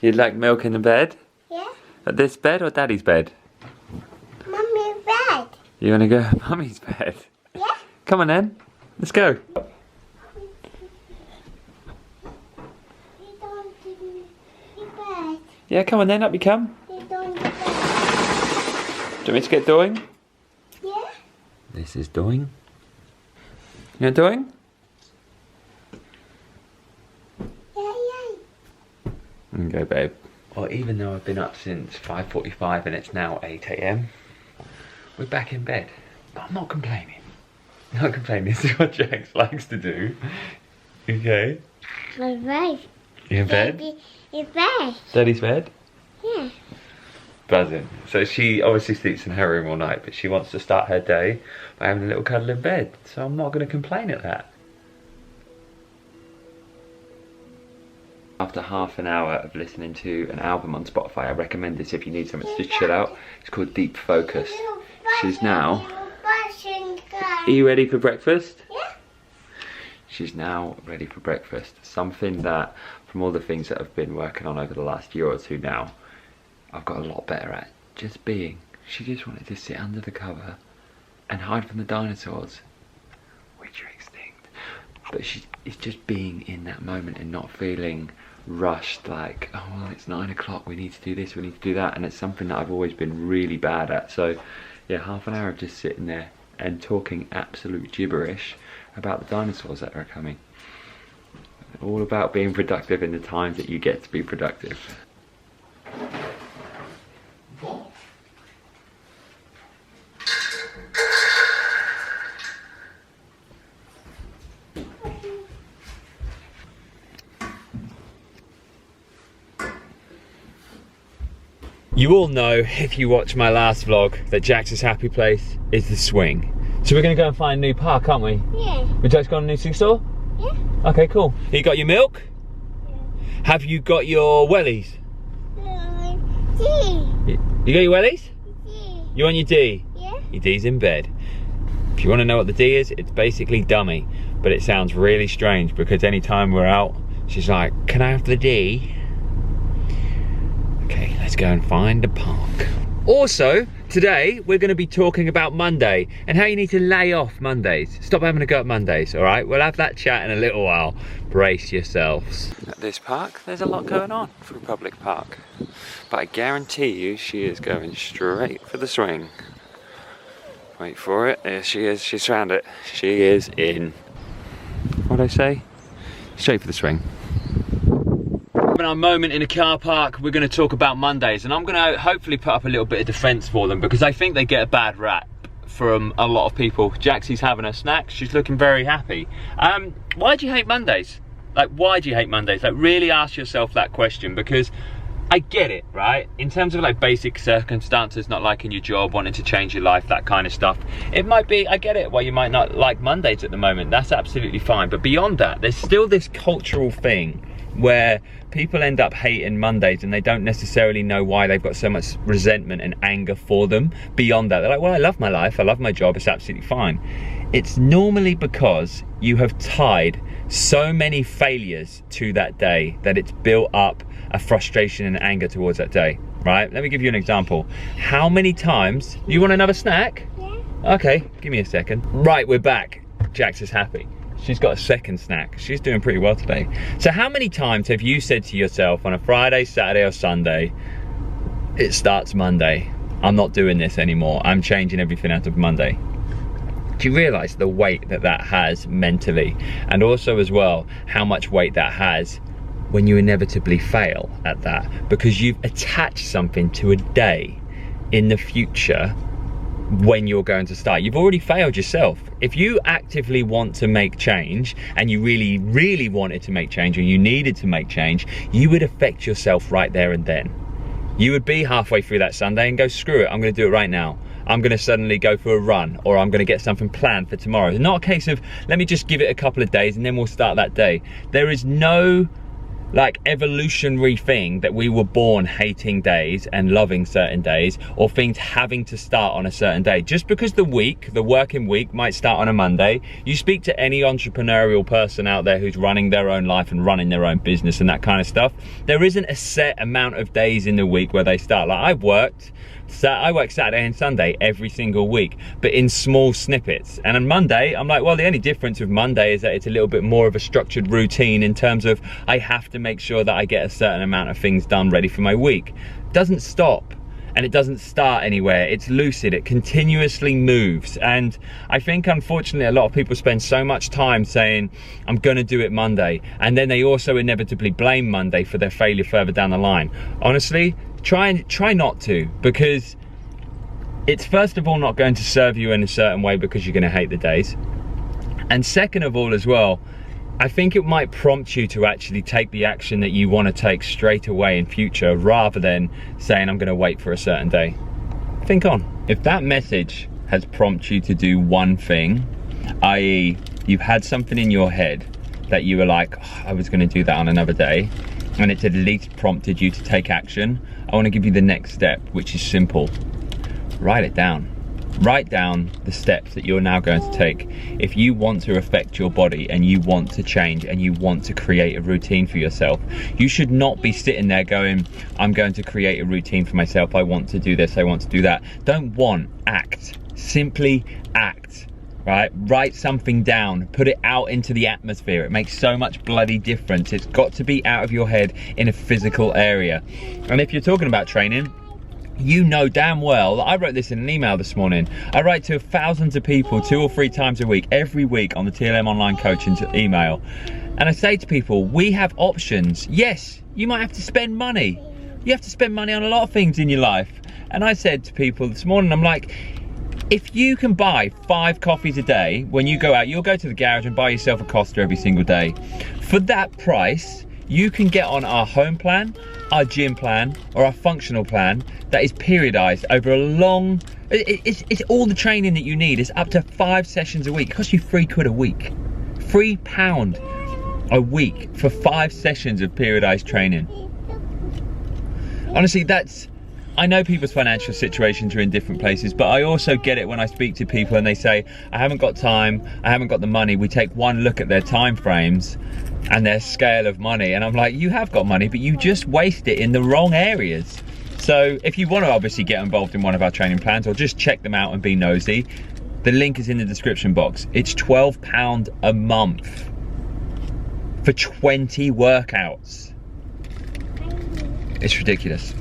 You'd like milk in the bed? Yeah. At this bed or Daddy's bed? Mummy's bed. You want to go at Mummy's bed? Yeah. Come on then, let's go. You don't give me the bed. Yeah, come on then, up you come. You don't give me. Do you want me to get doing? Yeah. This is doing. You know doing? Okay, babe. Well, even though I've been up since 5:45 and it's now 8 AM, we're back in bed. But I'm not complaining. Not complaining. This is what Jax likes to do. Okay. My bed. You in bed? Baby, in bed. Daddy's bed? Yeah. Buzzing. So she obviously sleeps in her room all night, but she wants to start her day by having a little cuddle in bed. So I'm not going to complain at that. After half an hour of listening to an album on Spotify, I recommend this if you need something to just chill out. It's called Deep Focus. She's now... Are you ready for breakfast? Yeah. She's now ready for breakfast. Something that, from all the things that I've been working on over the last year or two now, I've got a lot better at. Just being. She just wanted to sit under the cover and hide from the dinosaurs, which are extinct. But it's just being in that moment and not feeling rushed like, oh well, it's 9 o'clock, we need to do this, we need to do that. And it's something that I've always been really bad at. So yeah, half an hour of just sitting there and talking absolute gibberish about the dinosaurs that are coming. All about being productive in the times that you get to be productive. You all know, if you watch my last vlog, that Jax's happy place is the swing. So we're gonna go and find a new park, aren't we? Yeah. Would Jax go on a new seesaw? Yeah. Okay, cool. You got your milk? Yeah. Have you got your wellies? D. You got your wellies? D. You on your D? Yeah. Your D's in bed. If you want to know what the D is, it's basically dummy. But it sounds really strange because anytime we're out, she's like, can I have the D? Okay, let's go and find a park. Also, today we're going to be talking about Monday and how you need to lay off Mondays. Stop having a go at Mondays, all right? We'll have that chat in a little while. Brace yourselves. At this park, there's a lot going on for a public park. But I guarantee you she is going straight for the swing. Wait for it. There she is. She's found it. She is in. What'd I say? Straight for the swing. In our moment in a car park, we're going to talk about Mondays, and I'm going to hopefully put up a little bit of defence for them because I think they get a bad rap from a lot of people. Jaxie's having her snack. She's looking very happy. Why do you hate Mondays? Like, why do you hate Mondays? Like, really ask yourself that question, because I get it, right? In terms of like basic circumstances, not liking your job, wanting to change your life, that kind of stuff. It might be, I get it, why you might not like Mondays at the moment. That's absolutely fine. But beyond that, there's still this cultural thing where people end up hating Mondays and they don't necessarily know why. They've got so much resentment and anger for them. Beyond that, they're like, well, I love my life, I love my job, it's absolutely fine. It's normally because you have tied so many failures to that day that it's built up a frustration and anger towards that day, right? Let me give you an example. How many times, you want another snack? Yeah. Okay, give me a second. Right, we're back. Jax is happy. She's got a second snack. She's doing pretty well today. So how many times have you said to yourself on a Friday, Saturday or Sunday, it starts Monday, I'm not doing this anymore, I'm changing everything out of Monday? Do you realise the weight that that has mentally? And also as well, how much weight that has when you inevitably fail at that, because you've attached something to a day in the future when you're going to start. You've already failed yourself. If you actively want to make change and you really, really wanted to make change or you needed to make change, you would affect yourself right there and then. You would be halfway through that Sunday and go, screw it, I'm going to do it right now. I'm going to suddenly go for a run, or I'm going to get something planned for tomorrow. It's not a case of, let me just give it a couple of days and then we'll start that day. There is no like evolutionary thing that we were born hating days and loving certain days, or things having to start on a certain day. Just because the working week might start on a Monday, you speak to any entrepreneurial person out there who's running their own life and running their own business and that kind of stuff, there isn't a set amount of days in the week where they start. Like I work Saturday and Sunday every single week, but in small snippets. And on Monday, I'm like, well, the only difference with Monday is that it's a little bit more of a structured routine in terms of I have to make sure that I get a certain amount of things done ready for my week. It doesn't stop and it doesn't start anywhere. It's lucid, it continuously moves. And I think unfortunately a lot of people spend so much time saying, I'm gonna do it Monday. And then they also inevitably blame Monday for their failure further down the line. Honestly, try not to, because it's first of all not going to serve you in a certain way because you're going to hate the days. And second of all as well, I think it might prompt you to actually take the action that you want to take straight away in future, rather than saying I'm going to wait for a certain day. Think on. If that message has prompted you to do one thing, i.e. you've had something in your head that you were like, oh, I was going to do that on another day, and it's at least prompted you to take action, I want to give you the next step, which is simple. Write it down. Write down the steps that you're now going to take. If you want to affect your body and you want to change and you want to create a routine for yourself, you should not be sitting there going, I'm going to create a routine for myself. I want to do this, I want to do that. Don't want, act. Simply act. Right? Write something down, put it out into the atmosphere. It makes so much bloody difference. It's got to be out of your head in a physical area. And if you're talking about training, you know damn well, I wrote this in an email this morning. I write to thousands of people 2 or 3 times a week, every week on the TLM Online Coaching email. And I say to people, we have options. Yes, you might have to spend money. You have to spend money on a lot of things in your life. And I said to people this morning, I'm like, if you can buy 5 coffees a day, when you go out, you'll go to the garage and buy yourself a Costa every single day. For that price, you can get on our home plan, our gym plan, or our functional plan that is periodized over a long, it's all the training that you need. It's up to 5 sessions a week. It costs you £3 a week. £3 a week for 5 sessions of periodized training. Honestly, I know people's financial situations are in different places, but I also get it when I speak to people and they say, I haven't got time, I haven't got the money. We take one look at their time frames and their scale of money, and I'm like, you have got money, but you just waste it in the wrong areas. So if you want to obviously get involved in one of our training plans, or just check them out and be nosy, the link is in the description box. It's £12 a month for 20 workouts. It's ridiculous.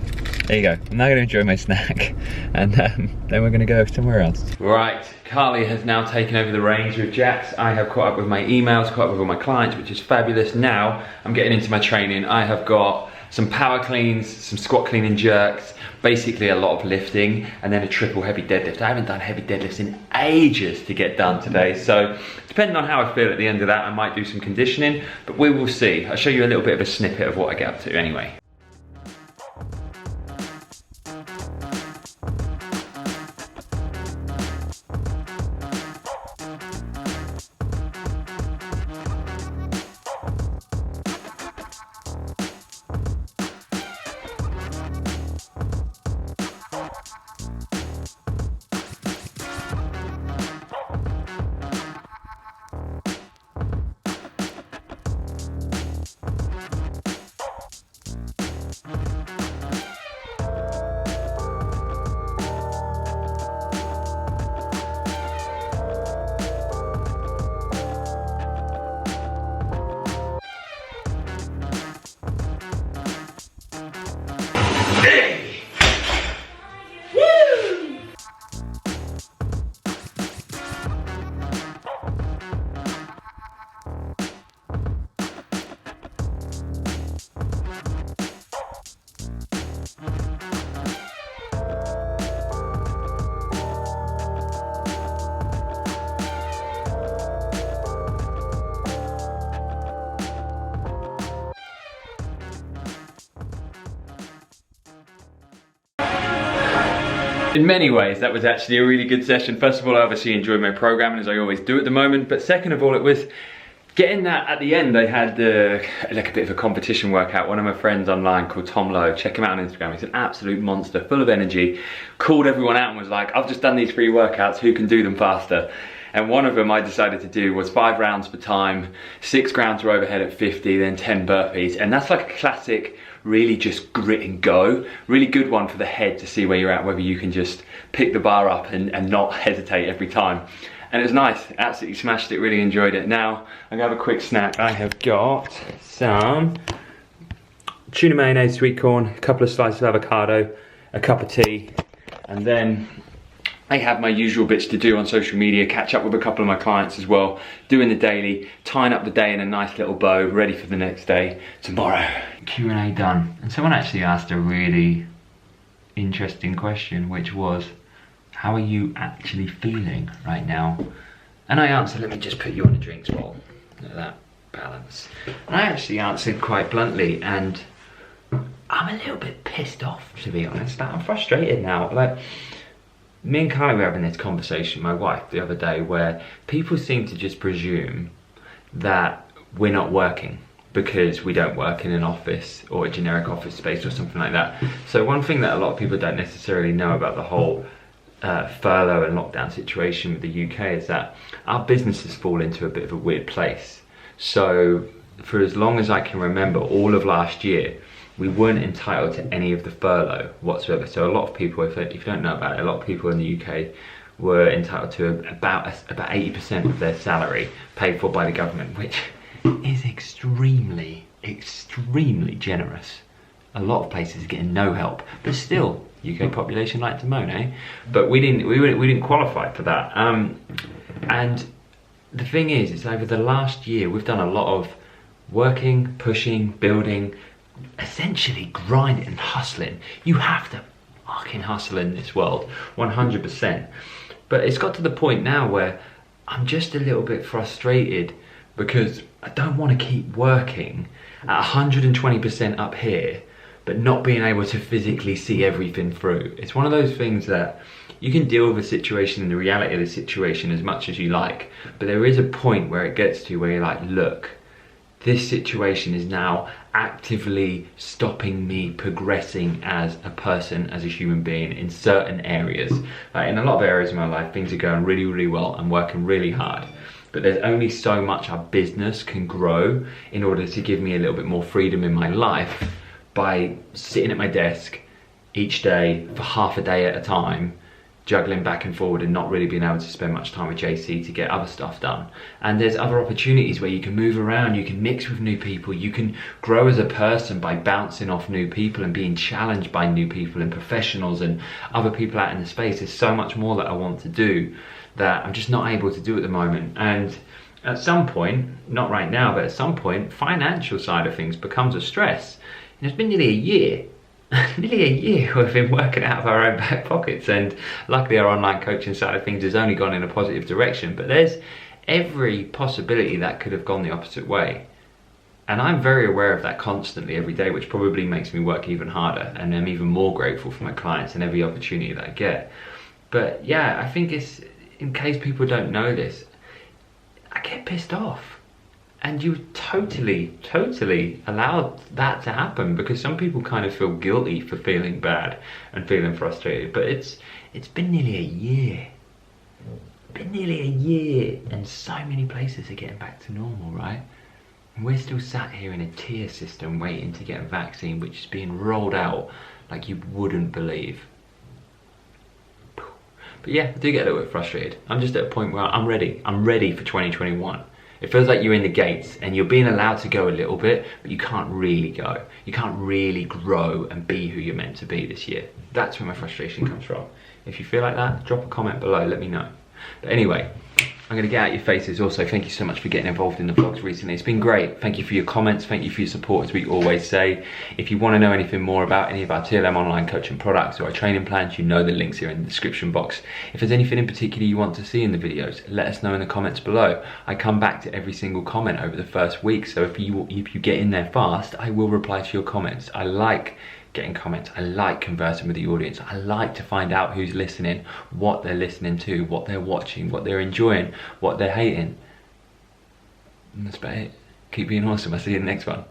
There you go. I'm now going to enjoy my snack, and then we're going to go somewhere else. Right, Carly has now taken over the reins with Jax. I have caught up with my emails, caught up with all my clients, which is fabulous. Now I'm getting into my training. I have got some power cleans, some squat clean and jerks, basically a lot of lifting, and then a triple heavy deadlift. I haven't done heavy deadlifts in ages to get done today, so depending on how I feel at the end of that, I might do some conditioning, but we will see. I'll show you a little bit of a snippet of what I get up to anyway. In many ways, that was actually a really good session. First of all, I obviously enjoyed my programming, as I always do at the moment, but second of all, it was Getting that at the end, they had like a bit of a competition workout. One of my friends online called Tom Lowe, check him out on Instagram. He's an absolute monster, full of energy. Called everyone out and was like, I've just done these 3 workouts, who can do them faster? And one of them I decided to do was 5 rounds per time, 6 grounds row overhead at 50, then 10 burpees. And that's like a classic, really just grit and go. Really good one for the head to see where you're at, whether you can just pick the bar up and not hesitate every time. And it was nice, absolutely smashed it, really enjoyed it. Now, I'm gonna have a quick snack. I have got some tuna mayonnaise, sweet corn, a couple of slices of avocado, a cup of tea, and then I have my usual bits to do on social media, catch up with a couple of my clients as well, doing the daily, tying up the day in a nice little bow, ready for the next day tomorrow. Q&A done. And someone actually asked a really interesting question, which was, how are you actually feeling right now? And I answered, let me just put you on a drinks bowl. Look at that balance. And I actually answered quite bluntly, and I'm a little bit pissed off, to be honest. I'm frustrated now. Like, me and Kylie were having this conversation, my wife, the other day, where people seem to just presume that we're not working because we don't work in an office or a generic office space or something like that. So one thing that a lot of people don't necessarily know about the whole furlough and lockdown situation with the UK is that our businesses fall into a bit of a weird place. So for as long as I can remember, all of last year, we weren't entitled to any of the furlough whatsoever. So a lot of people, if you don't know about it, a lot of people in the UK were entitled to about 80% of their salary paid for by the government, which is extremely generous. A lot of places are getting no help, but still, UK population like to moan, eh? But we didn't qualify for that. And the thing is over the last year, we've done a lot of working, pushing, building, essentially grinding and hustling. You have to fucking hustle in this world, 100%. But it's got to the point now where I'm just a little bit frustrated because I don't want to keep working at 120% up here but not being able to physically see everything through. It's one of those things that you can deal with a situation and the reality of the situation as much as you like, but there is a point where it gets to where you're like, look, this situation is now actively stopping me progressing as a person, as a human being in certain areas. Like in a lot of areas of my life, things are going really, really well. I'm working really hard. But there's only so much our business can grow in order to give me a little bit more freedom in my life by sitting at my desk each day for half a day at a time, juggling back and forward and not really being able to spend much time with JC to get other stuff done. And there's other opportunities where you can move around, you can mix with new people, you can grow as a person by bouncing off new people and being challenged by new people and professionals and other people out in the space. There's so much more that I want to do that I'm just not able to do at the moment. And at some point, not right now, but at some point, financial side of things becomes a stress. And it's been nearly a year. Nearly a year we've been working out of our own back pockets, and luckily our online coaching side of things has only gone in a positive direction, but there's every possibility that could have gone the opposite way. And I'm very aware of that constantly every day, which probably makes me work even harder, and I'm even more grateful for my clients and every opportunity that I get. But yeah, I think it's, in case people don't know this, I get pissed off. And you totally allowed that to happen, because some people kind of feel guilty for feeling bad and feeling frustrated. But it's been nearly a year. Been nearly a year, and so many places are getting back to normal, right? And we're still sat here in a tier system waiting to get a vaccine, which is being rolled out like you wouldn't believe. But yeah, I do get a little bit frustrated. I'm just at a point where I'm ready. I'm ready for 2021. It feels like you're in the gates and you're being allowed to go a little bit, but you can't really go. You can't really grow and be who you're meant to be this year. That's where my frustration comes from. If you feel like that, drop a comment below, let me know. But anyway, I'm gonna get out your faces. Also, thank you so much for getting involved in the vlogs recently. It's been great. Thank you for your comments. Thank you for your support, as we always say. If you wanna know anything more about any of our TLM online coaching products or our training plans, you know the links are in the description box. If there's anything in particular you want to see in the videos, let us know in the comments below. I come back to every single comment over the first week, so if you get in there fast, I will reply to your comments. I like getting comments. I like conversing with the audience. I like to find out who's listening, what they're listening to, what they're watching, what they're enjoying, what they're hating. And that's about it. Keep being awesome. I'll see you in the next one.